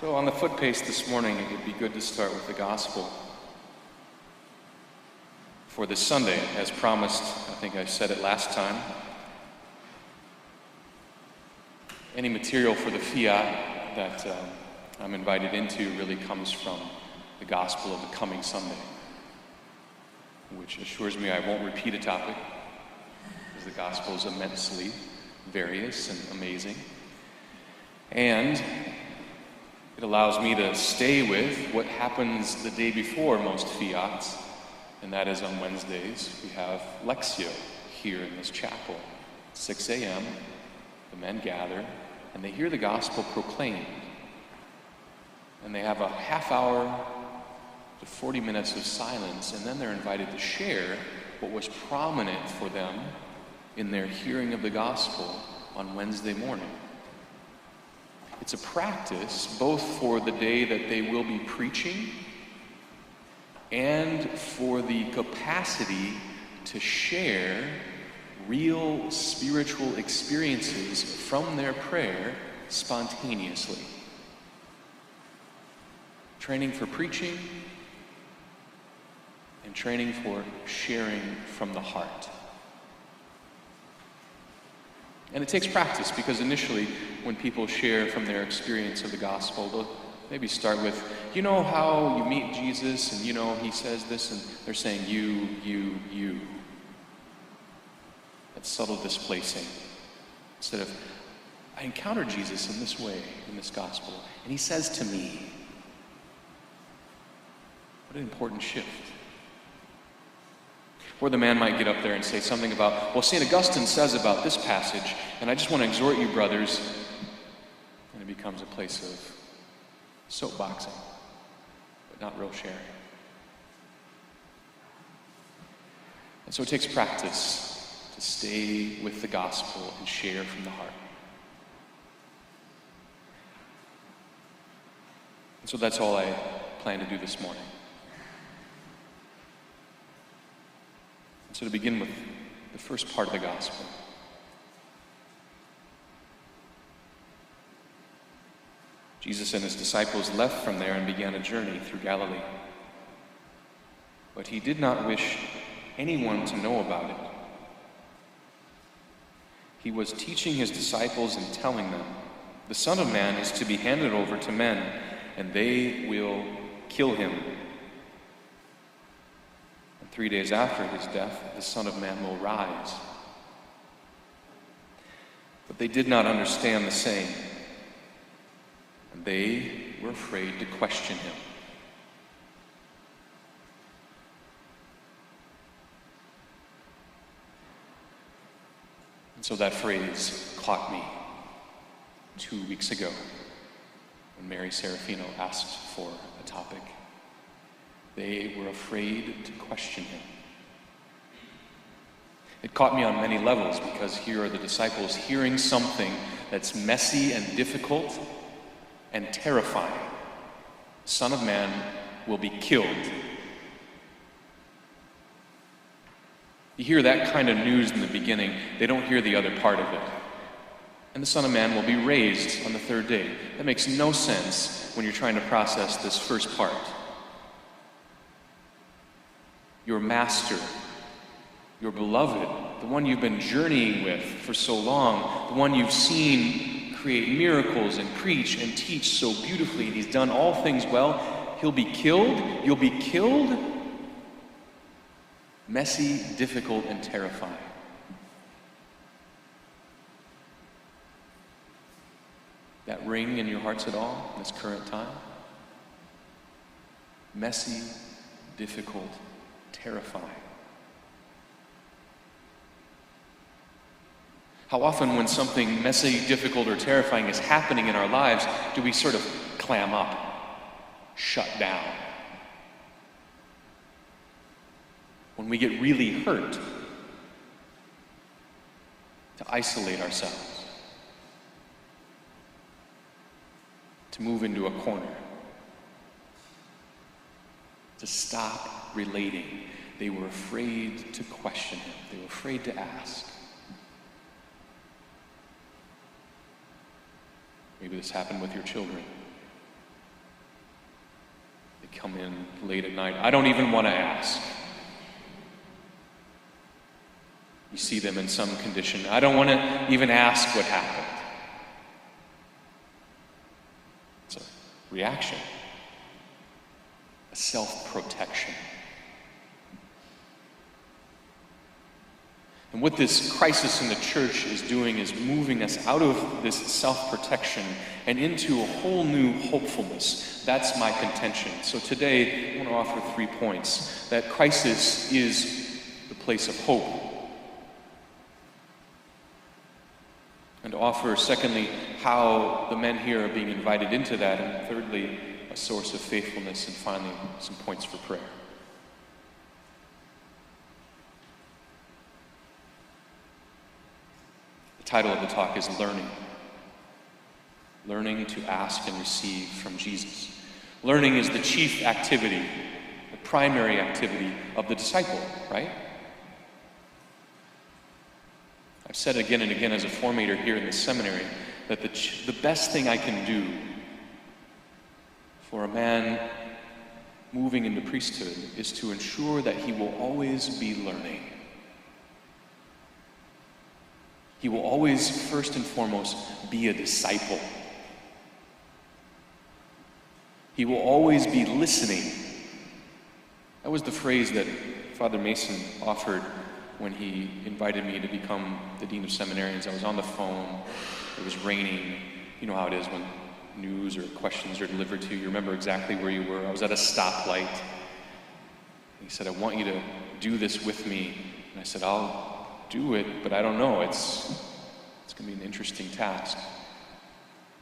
So on the foot pace this morning, it would be good to start with the gospel for this Sunday. As promised, I think I said it last time, any material for the Fiat that I'm invited into really comes from the gospel of the coming Sunday, which assures me I won't repeat a topic, because the gospel is immensely various and amazing. And it allows me to stay with what happens the day before most Fiats, and that is on Wednesdays we have Lectio here in this chapel. 6 a.m., the men gather, and they hear the gospel proclaimed. And they have a half hour to 40 minutes of silence, and then they're invited to share what was prominent for them in their hearing of the gospel on Wednesday morning. It's a practice both for the day that they will be preaching and for the capacity to share real spiritual experiences from their prayer spontaneously. Training for preaching and training for sharing from the heart. And it takes practice, because initially when people share from their experience of the gospel, they'll maybe start with, you know how you meet Jesus and you know he says this, and they're saying you. That's subtle displacing. Instead of, I encountered Jesus in this way, in this gospel, and he says to me. What an important shift. Or the man might get up there and say something about, well, St. Augustine says about this passage, and I just want to exhort you, brothers. And it becomes a place of soapboxing, but not real sharing. And so it takes practice to stay with the gospel and share from the heart. And so that's all I plan to do this morning. So to begin with the first part of the gospel. Jesus and his disciples left from there and began a journey through Galilee. But he did not wish anyone to know about it. He was teaching his disciples and telling them, the Son of Man is to be handed over to men, and they will kill him. 3 days after his death, the Son of Man will rise. But they did not understand the saying, and they were afraid to question him. And so that phrase caught me 2 weeks ago when Mary Serafino asked for a topic. They were afraid to question him. It caught me on many levels, because here are the disciples hearing something that's messy and difficult and terrifying. The Son of Man will be killed. You hear that kind of news in the beginning, they don't hear the other part of it. And the Son of Man will be raised on the third day. That makes no sense when you're trying to process this first part. Your master, your beloved, the one you've been journeying with for so long, the one you've seen create miracles and preach and teach so beautifully, and he's done all things well, he'll be killed, you'll be killed. Messy, difficult, and terrifying. That ring in your hearts at all in this current time? Messy, difficult, terrifying. How often when something messy, difficult, or terrifying is happening in our lives, do we sort of clam up, shut down? When we get really hurt, to isolate ourselves, to move into a corner, to stop relating. They were afraid to question him. They were afraid to ask. Maybe this happened with your children. come in late at night. I don't even want to ask. You see them in some condition. I don't want to even ask what happened. It's a reaction, a self-protection. And what this crisis in the church is doing is moving us out of this self-protection and into a whole new hopefulness. That's my contention. So today, I want to offer 3 points. That crisis is the place of hope. And to offer, secondly, how the men here are being invited into that. And thirdly, a source of faithfulness. And finally, some points for prayer. The title of the talk is Learning. Learning to ask and receive from Jesus. Learning is the chief activity, the primary activity of the disciple, right? I've said again and again as a formator here in the seminary that the best thing I can do for a man moving into priesthood is to ensure that he will always be learning. He will always, first and foremost, be a disciple. He will always be listening. That was the phrase that Father Mason offered when he invited me to become the Dean of Seminarians. I was on the phone, it was raining. You know how it is when news or questions are delivered to you. You remember exactly where you were. I was at a stoplight. He said, I want you to do this with me. And I said, I'll do it, but I don't know. It's going to be an interesting task.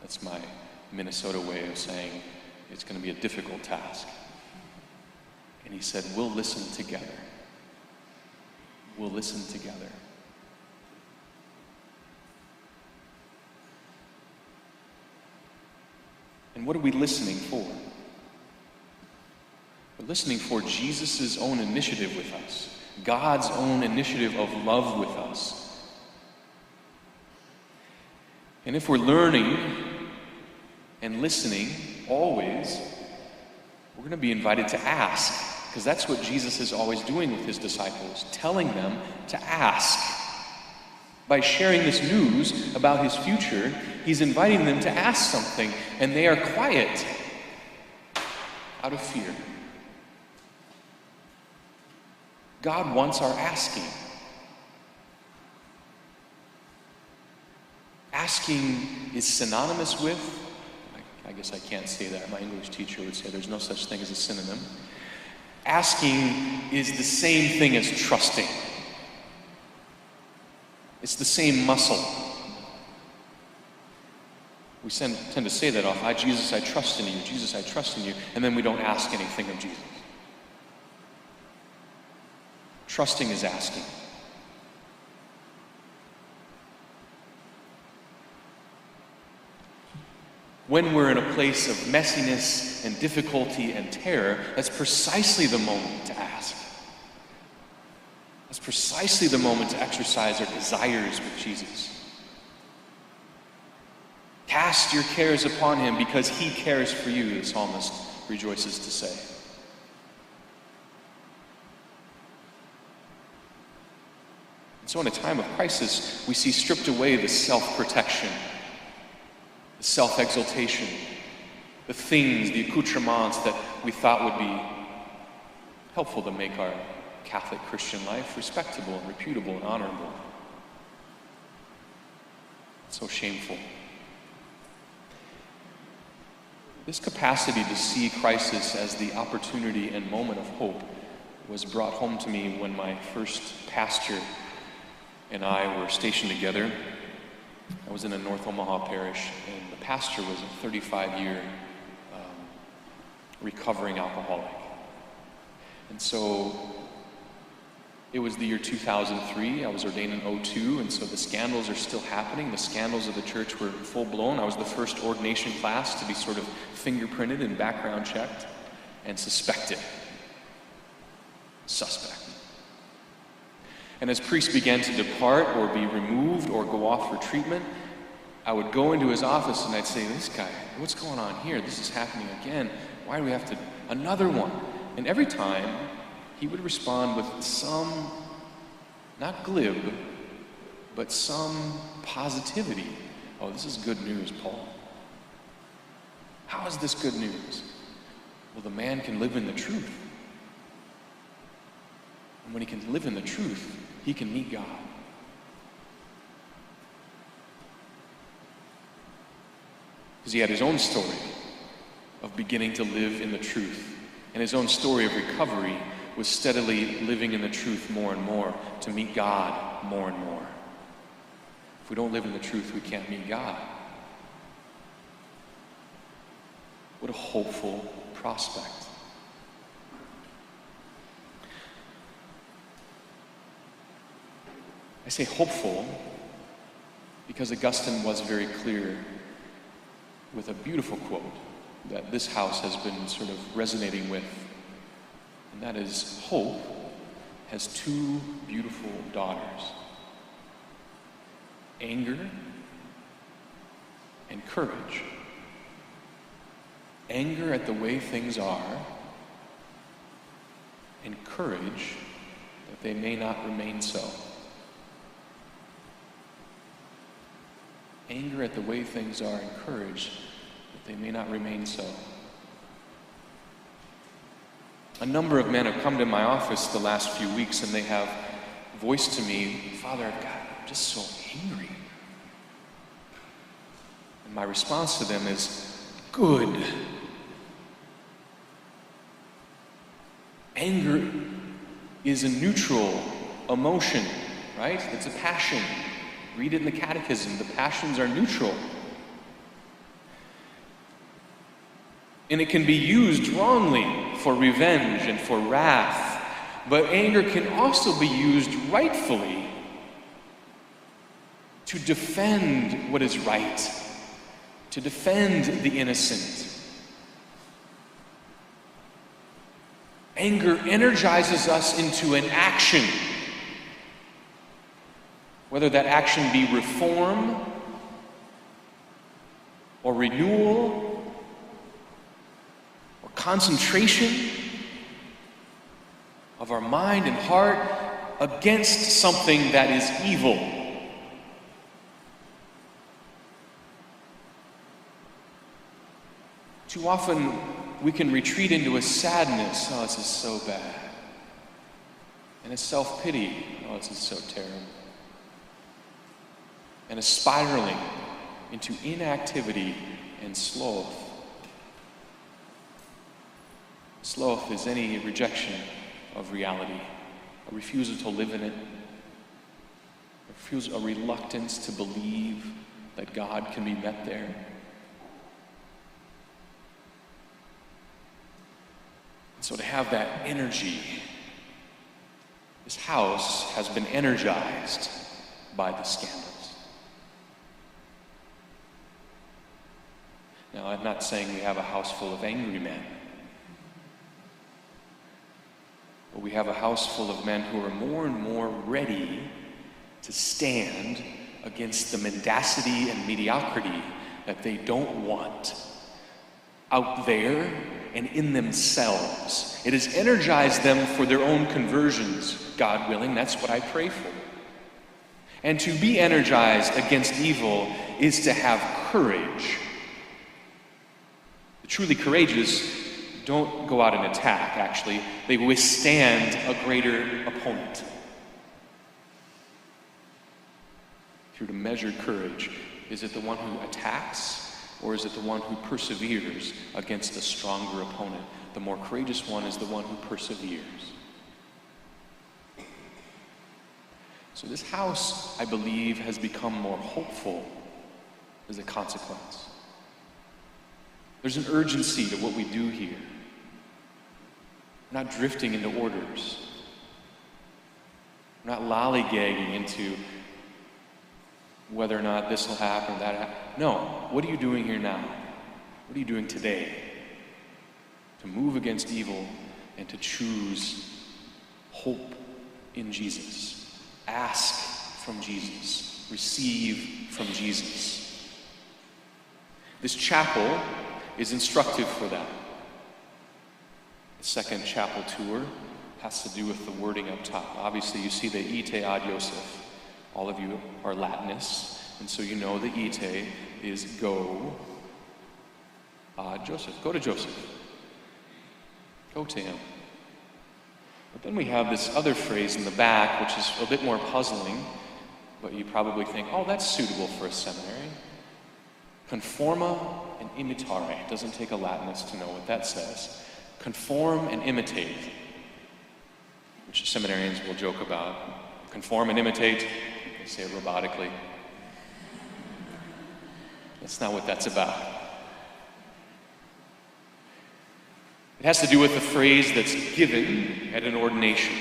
That's my Minnesota way of saying it's going to be a difficult task. And he said, we'll listen together. We'll listen together. And what are we listening for? We're listening for Jesus' own initiative with us. God's own initiative of love with us. And if we're learning and listening always, we're going to be invited to ask, because that's what Jesus is always doing with his disciples, telling them to ask. By sharing this news about his future, he's inviting them to ask something, and they are quiet out of fear. God wants our asking. Asking is synonymous with, I guess I can't say that. My English teacher would say there's no such thing as a synonym. Asking is the same thing as trusting. It's the same muscle. We tend to say that often. Jesus, I trust in you. Jesus, I trust in you. And then we don't ask anything of Jesus. Trusting is asking. When we're in a place of messiness and difficulty and terror, that's precisely the moment to ask. That's precisely the moment to exercise our desires with Jesus. Cast your cares upon him because he cares for you, the psalmist rejoices to say. And so in a time of crisis, we see stripped away the self-protection, the self-exaltation, the things, the accoutrements that we thought would be helpful to make our Catholic Christian life respectable and reputable and honorable. It's so shameful. This capacity to see crisis as the opportunity and moment of hope was brought home to me when my first pastor and I were stationed together. I was in a North Omaha parish, and the pastor was a 35-year recovering alcoholic. And so it was the year 2003. I was ordained in 2002, and so the scandals are still happening. The scandals of the church were full-blown. I was the first ordination class to be sort of fingerprinted and background checked and suspected. Suspect. And as priests began to depart or be removed or go off for treatment, I would go into his office and I'd say, this guy, what's going on here? This is happening again. Why do we have to another one. And every time, he would respond with some, not glib, but some positivity. Oh, this is good news, Paul. How is this good news? Well, the man can live in the truth. And when he can live in the truth, he can meet God. Because he had his own story of beginning to live in the truth. And his own story of recovery was steadily living in the truth more and more to meet God more and more. If we don't live in the truth, we can't meet God. What a hopeful prospect. I say hopeful because Augustine was very clear with a beautiful quote that this house has been sort of resonating with. And that is, hope has two beautiful daughters: anger and courage. Anger at the way things are, and courage that they may not remain so. Anger at the way things are, and courage that they may not remain so. A number of men have come to my office the last few weeks, and they have voiced to me, "Father, I'm just so angry." And my response to them is, good. Anger is a neutral emotion, right? It's a passion. Read it in the Catechism. The passions are neutral. And it can be used wrongly for revenge and for wrath. But anger can also be used rightfully to defend what is right, to defend the innocent. Anger energizes us into an action, whether that action be reform or renewal or concentration of our mind and heart against something that is evil. Too often we can retreat into a sadness. Oh, this is so bad. And a self-pity. Oh, this is so terrible. And a spiraling into inactivity and sloth. Sloth is any rejection of reality, a refusal to live in it, a reluctance to believe that God can be met there. So to have that energy, this house has been energized by the scandals. Now, I'm not saying we have a house full of angry men, but we have a house full of men who are more and more ready to stand against the mendacity and mediocrity that they don't want out there and in themselves. It has energized them for their own conversions, God willing. That's what I pray for. And to be energized against evil is to have courage. The truly courageous don't go out and attack, actually. They withstand a greater opponent. If you're to measure courage, is it the one who attacks? Or is it the one who perseveres against a stronger opponent? The more courageous one is the one who perseveres. So this house, I believe, has become more hopeful as a consequence. There's an urgency to what we do here. We're not drifting into orders. We're not lollygagging into whether or not this will happen or that happen. No, what are you doing here now? What are you doing today? To move against evil and to choose hope in Jesus. Ask from Jesus. Receive from Jesus. This chapel is instructive for that. The second chapel tour has to do with the wording up top. Obviously, you see the ite ad Joseph. All of you are Latinists, and so you know the ite is go ad Joseph. Go to Joseph. Go to him. But then we have this other phrase in the back, which is a bit more puzzling, but you probably think, oh, that's suitable for a seminary. Conforma and imitare. It doesn't take a Latinist to know what that says. Conform and imitate, which seminarians will joke about. Conform and imitate, they say it robotically. That's not what that's about. It has to do with the phrase that's given at an ordination.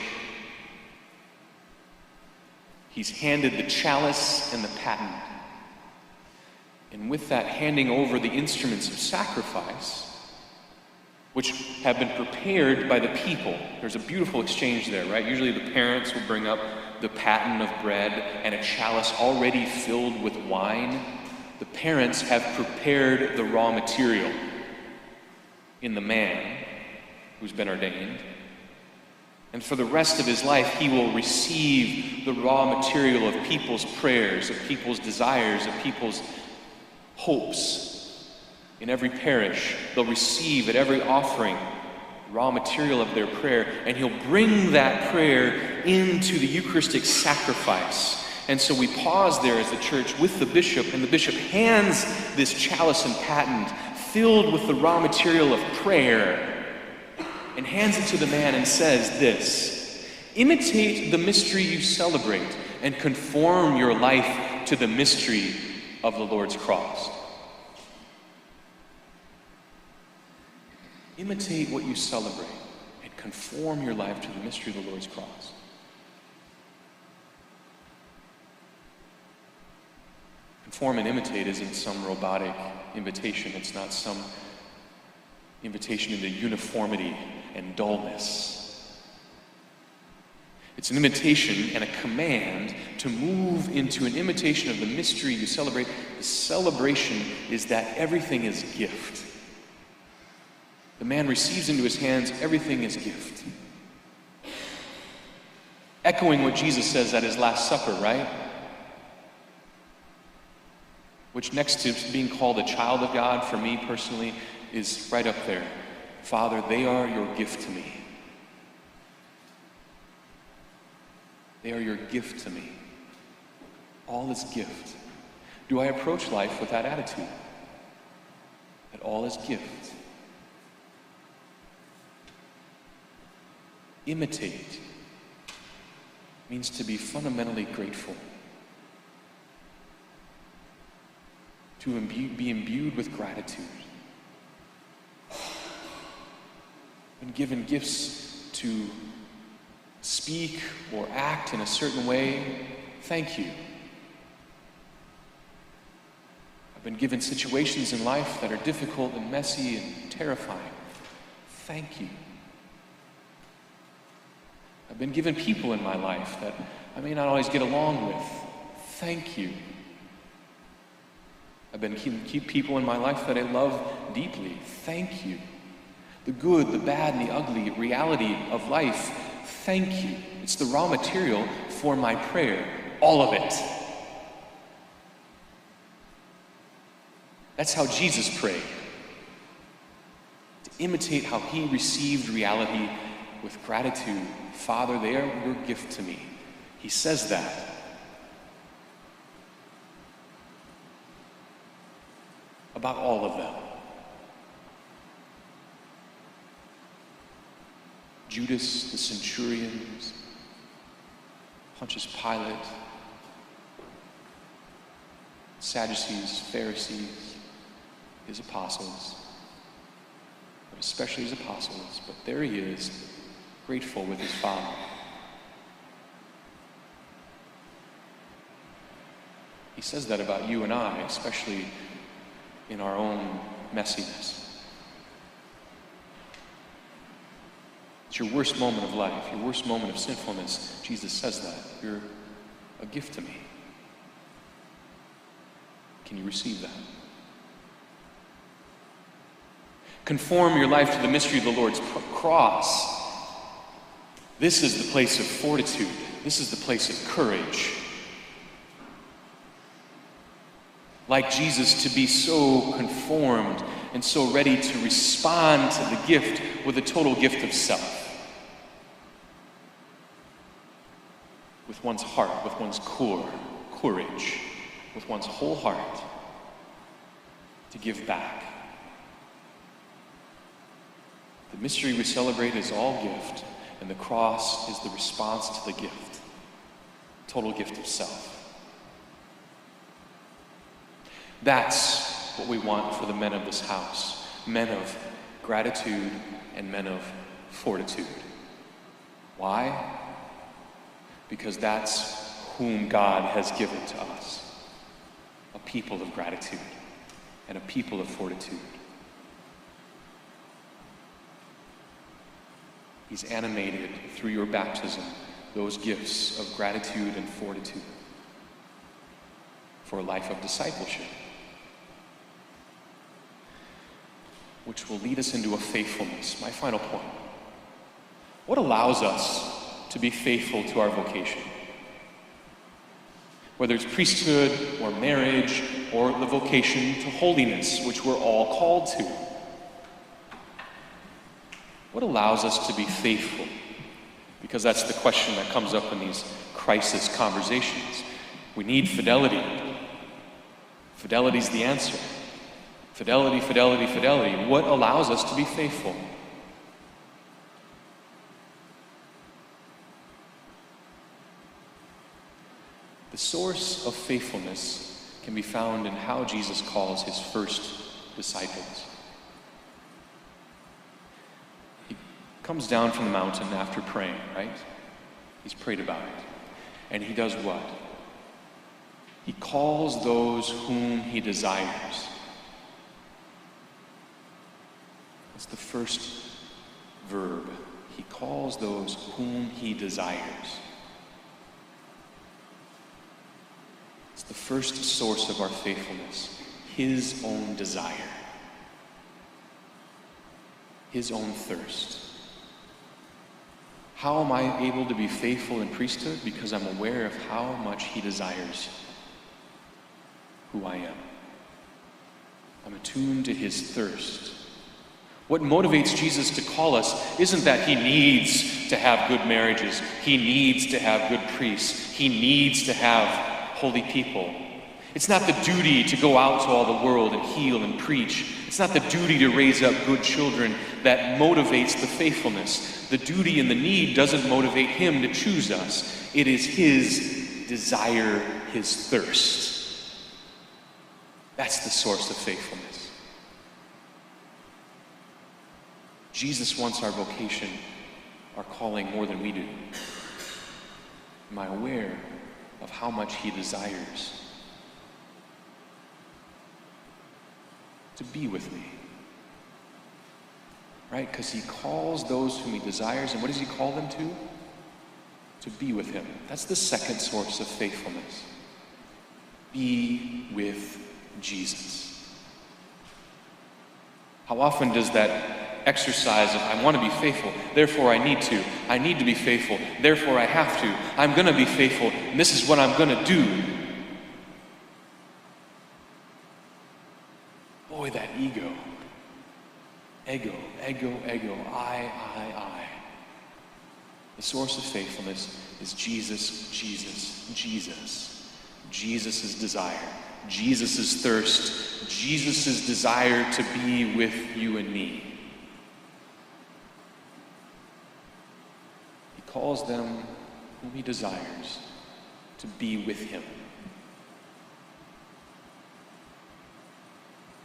He's handed the chalice and the paten. And with that handing over the instruments of sacrifice, which have been prepared by the people. There's a beautiful exchange there, right? Usually the parents will bring up the paten of bread and a chalice already filled with wine. The parents have prepared the raw material in the man who's been ordained. And for the rest of his life, he will receive the raw material of people's prayers, of people's desires, of people's hopes. In every parish, they'll receive at every offering raw material of their prayer, and he'll bring that prayer into the Eucharistic sacrifice. And so we pause there as the church with the bishop, and the bishop hands this chalice and paten filled with the raw material of prayer, and hands it to the man and says this: imitate the mystery you celebrate and conform your life to the mystery of the Lord's cross. Imitate what you celebrate and conform your life to the mystery of the Lord's cross. Conform and imitate isn't some robotic invitation. It's not some invitation into uniformity and dullness. It's an invitation and a command to move into an imitation of the mystery you celebrate. The celebration is that everything is gift. The man receives into his hands everything is gift. Echoing what Jesus says at his Last Supper, right? Which next to being called a child of God, for me personally, is right up there. Father, they are your gift to me. They are your gift to me. All is gift. Do I approach life with that attitude? That all is gift. Imitate means to be fundamentally grateful. To be imbued with gratitude. When given gifts to speak or act in a certain way, thank you. I've been given situations in life that are difficult and messy and terrifying. Thank you. I've been given people in my life that I may not always get along with. Thank you. I've been keep people in my life that I love deeply. Thank you. The good, the bad, and the ugly reality of life. Thank you. It's the raw material for my prayer. All of it. That's how Jesus prayed. To imitate how he received reality with gratitude. Father, they are your gift to me. He says that. About all of them. Judas, the centurions, Pontius Pilate, Sadducees, Pharisees, his apostles, but especially his apostles. But there he is, grateful with his Father. He says that about you and I, especially in our own messiness. It's your worst moment of life, your worst moment of sinfulness. Jesus says that. You're a gift to me. Can you receive that? Conform your life to the mystery of the Lord's cross. This is the place of fortitude. This is the place of courage. Like Jesus, to be so conformed and so ready to respond to the gift with a total gift of self. With one's heart, with one's courage, with one's whole heart, to give back. The mystery we celebrate is all gift, and the cross is the response to the gift. Total gift of self. That's what we want for the men of this house. Men of gratitude and men of fortitude. Why? Because that's whom God has given to us. A people of gratitude and a people of fortitude. He's animated through your baptism those gifts of gratitude and fortitude for a life of discipleship, which will lead us into a faithfulness. My final point. What allows us to be faithful to our vocation? Whether it's priesthood or marriage or the vocation to holiness, which we're all called to. What allows us to be faithful? Because that's the question that comes up in these crisis conversations. We need fidelity. Fidelity's the answer. Fidelity, fidelity, fidelity. What allows us to be faithful? The source of faithfulness can be found in how Jesus calls his first disciples. He comes down from the mountain after praying, right? He's prayed about it. And he does what? He calls those whom he desires. That's the first verb. He calls those whom he desires. It's the first source of our faithfulness. His own desire. His own thirst. How am I able to be faithful in priesthood? Because I'm aware of how much he desires who I am. I'm attuned to his thirst. What motivates Jesus to call us isn't that he needs to have good marriages. He needs to have good priests. He needs to have holy people. It's not the duty to go out to all the world and heal and preach. It's not the duty to raise up good children that motivates the faithfulness. The duty and the need doesn't motivate him to choose us. It is his desire, his thirst. That's the source of faithfulness. Jesus wants our vocation, our calling more than we do. Am I aware of how much he desires to be with me? Right? Because he calls those whom he desires, and what does he call them to? To be with him. That's the second source of faithfulness. Be with Jesus. How often does that exercise of I want to be faithful, therefore I need to be faithful, therefore I have to, I'm going to be faithful, and this is what I'm going to do. Boy, that ego. Ego, I. The source of faithfulness is Jesus, Jesus, Jesus. Jesus' desire, Jesus' thirst, Jesus' desire to be with you and me. He calls them whom he desires to be with him.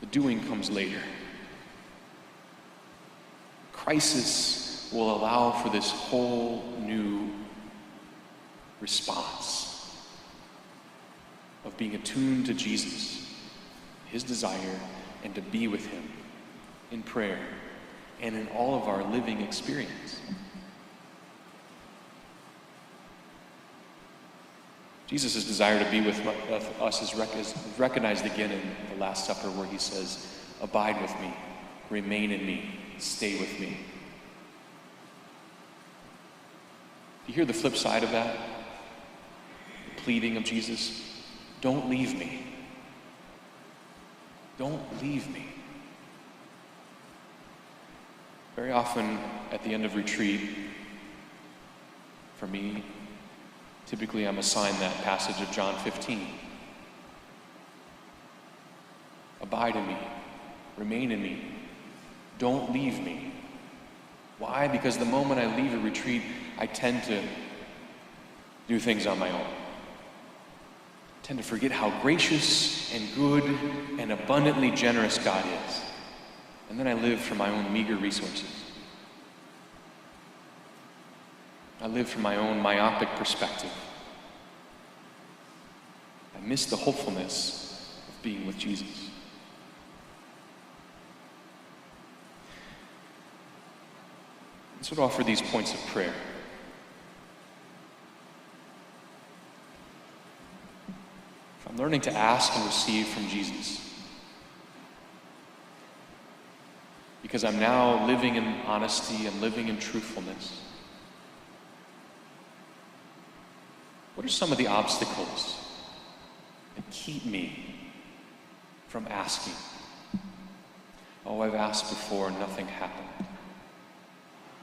The doing comes later. Crisis will allow for this whole new response of being attuned to Jesus, his desire, and to be with him in prayer and in all of our living experience. Jesus' desire to be with us is recognized again in the Last Supper, where he says, "Abide with me remain in me, stay with me. Do you hear the flip side of that? The pleading of Jesus? Don't leave me. Don't leave me. Very often at the end of retreat, for me, typically I'm assigned that passage of John 15. Abide in me, remain in me, don't leave me. Why? Because the moment I leave a retreat, I tend to do things on my own. I tend to forget how gracious and good and abundantly generous God is. And then I live for my own meager resources. I live from my own myopic perspective. I miss the hopefulness of being with Jesus. So to offer these points of prayer. If I'm learning to ask and receive from Jesus, because I'm now living in honesty and living in truthfulness, what are some of the obstacles that keep me from asking? Oh, I've asked before and nothing happened.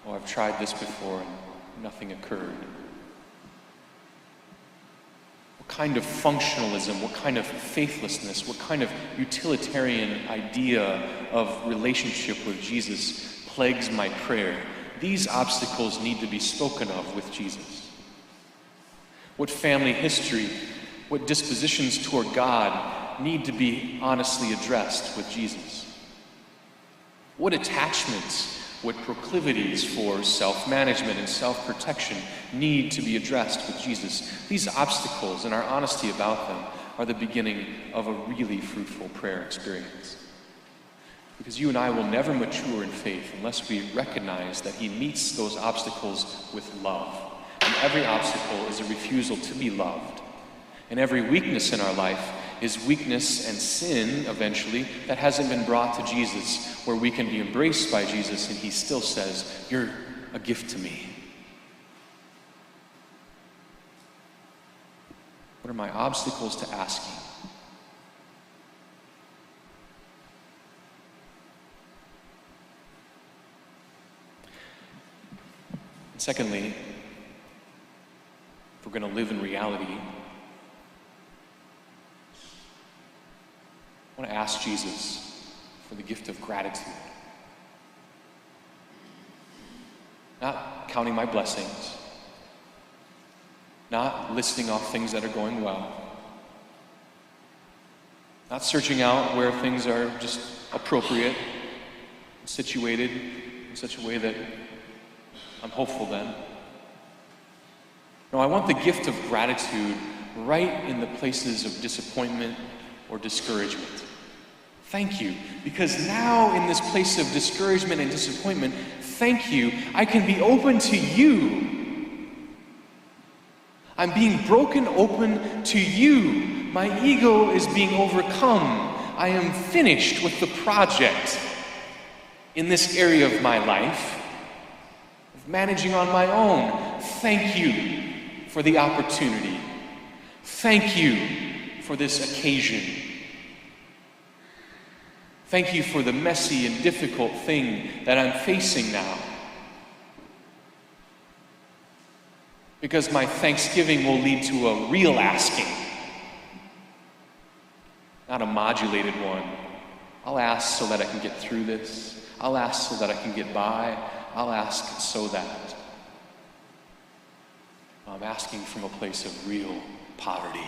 Oh, I've tried this before and nothing occurred. What kind of functionalism, what kind of faithlessness, what kind of utilitarian idea of relationship with Jesus plagues my prayer? These obstacles need to be spoken of with Jesus. What family history, what dispositions toward God need to be honestly addressed with Jesus? What attachments, what proclivities for self-management and self-protection need to be addressed with Jesus? These obstacles and our honesty about them are the beginning of a really fruitful prayer experience. Because you and I will never mature in faith unless we recognize that He meets those obstacles with love. And every obstacle is a refusal to be loved. And every weakness in our life is weakness and sin, eventually, that hasn't been brought to Jesus, where we can be embraced by Jesus and He still says, "You're a gift to me." What are my obstacles to asking? And secondly, if we're going to live in reality, I want to ask Jesus for the gift of gratitude. Not counting my blessings, not listing off things that are going well, not searching out where things are just appropriate, situated in such a way that I'm hopeful then. No, I want the gift of gratitude right in the places of disappointment or discouragement. Thank you, because now in this place of discouragement and disappointment, thank you, I can be open to you. I'm being broken open to you. My ego is being overcome. I am finished with the project in this area of my life of managing on my own. Thank you for the opportunity. Thank you for this occasion. Thank you for the messy and difficult thing that I'm facing now. Because my thanksgiving will lead to a real asking, not a modulated one. I'll ask so that I can get through this. I'll ask so that I can get by. I'll ask so that. I'm asking from a place of real poverty.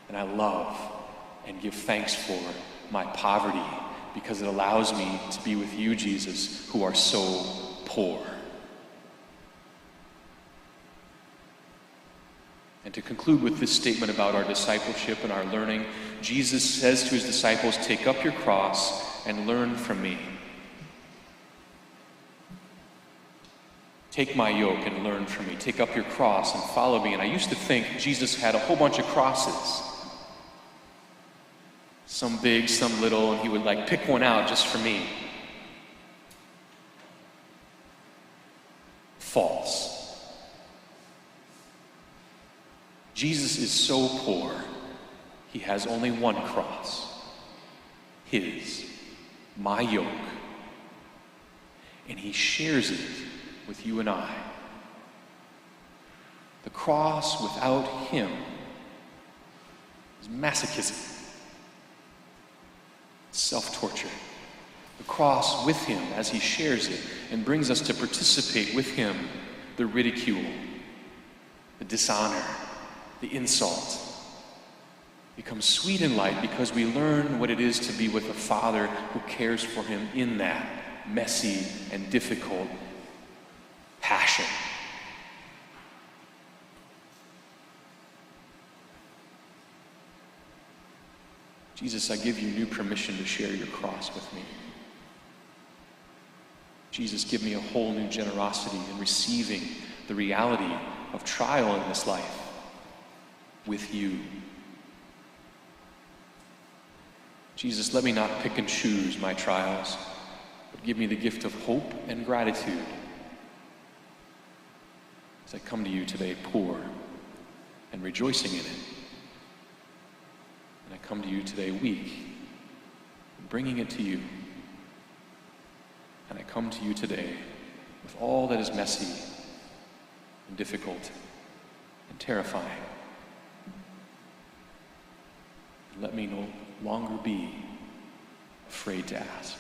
And I love and give thanks for my poverty, because it allows me to be with you, Jesus, who are so poor. And to conclude with this statement about our discipleship and our learning, Jesus says to His disciples, "Take up your cross and learn from me." Take my yoke and learn from me. Take up your cross and follow me. And I used to think Jesus had a whole bunch of crosses. Some big, some little, and He would pick one out just for me. false. Jesus is so poor, he has only one cross. His, my yoke. And he shares it with you and I. The cross without him is masochism, self-torture. The cross with him as he shares it and brings us to participate with him the ridicule, the dishonor, the insult, becomes sweet and light because we learn what it is to be with a Father who cares for him in that messy and difficult passion. Jesus, I give you new permission to share your cross with me. Jesus, give me a whole new generosity in receiving the reality of trial in this life with you. Jesus, let me not pick and choose my trials, but give me the gift of hope and gratitude as I come to you today poor and rejoicing in it. And I come to you today weak and bringing it to you. And I come to you today with all that is messy and difficult and terrifying. And let me no longer be afraid to ask.